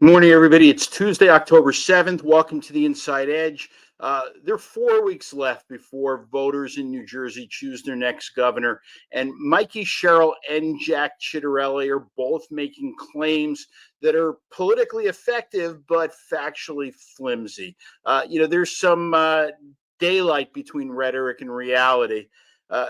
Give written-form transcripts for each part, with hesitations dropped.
Morning, everybody. It's Tuesday, October 7th. Welcome to the Inside Edge. There are 4 weeks left before voters in New Jersey choose their next governor. And Mikey Sherrill and Jack Ciattarelli are both making claims that are politically effective, but factually flimsy. There's some daylight between rhetoric and reality. Uh,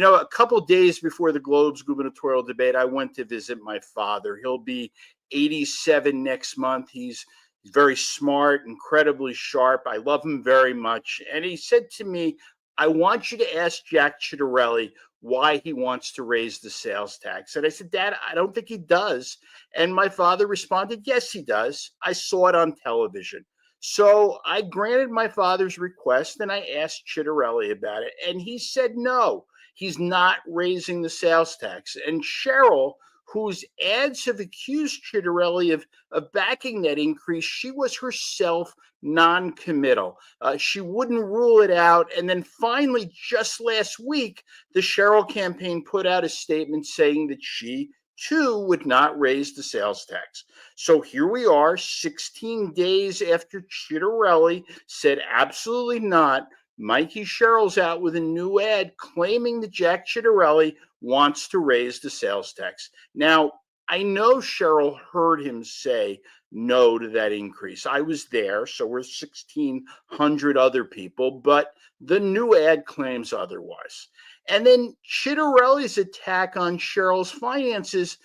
a couple days before the Globe's gubernatorial debate, I went to visit my father. He'll be 87 next month. He's very smart, incredibly sharp. I love him very much. And he said to me, I want you to ask Jack Ciattarelli why he wants to raise the sales tax. And I said, Dad, I don't think he does. And my father responded, yes, he does. I saw it on television. So I granted my father's request and I asked Ciattarelli about it. And he said, no, he's not raising the sales tax. And Cheryl, whose ads have accused Ciattarelli of backing that increase, she was herself non-committal. She wouldn't rule it out. And then finally, just last week, the Cheryl campaign put out a statement saying that she too would not raise the sales tax. So here we are, 16 days after Ciattarelli said absolutely not. Mikey Sherrill's out with a new ad claiming that Jack Ciattarelli wants to raise the sales tax. Now, I know Sherrill heard him say no to that increase. I was there, so were 1,600 other people, but the new ad claims otherwise. And then Ciattarelli's attack on Sherrill's finances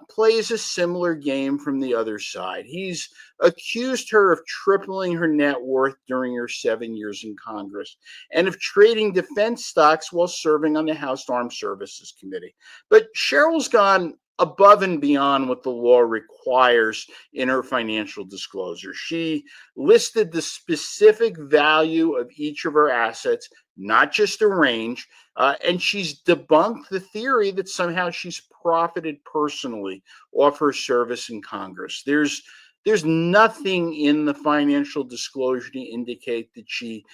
plays a similar game from the other side. He's accused her of tripling her net worth during her 7 years in Congress and of trading defense stocks while serving on the House Armed Services Committee. But Cheryl's gone above and beyond what the law requires in her financial disclosure. She listed the specific value of each of her assets, not just a range, and she's debunked the theory that somehow she's profited personally off her service in Congress. There's nothing in the financial disclosure to indicate that she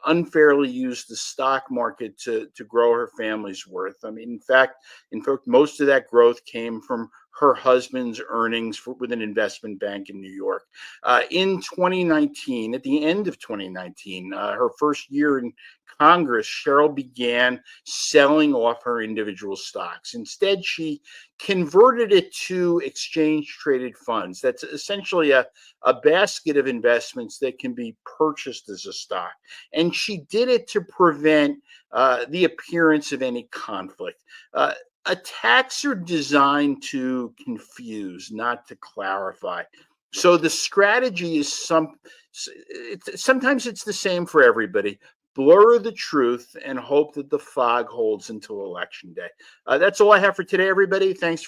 unfairly used the stock market to grow her family's worth. I mean, in fact, most of that growth came from her husband's earnings with an investment bank in New York. In 2019, at the end of 2019, her first year in Congress, Cheryl began selling off her individual stocks. Instead, she converted it to exchange traded funds. That's essentially a basket of investments that can be purchased as a stock. And she did it to prevent the appearance of any conflict. Attacks are designed to confuse, not to clarify. So the strategy is sometimes it's the same for everybody. Blur the truth and hope that the fog holds until election day. That's all I have for today, everybody. Thanks.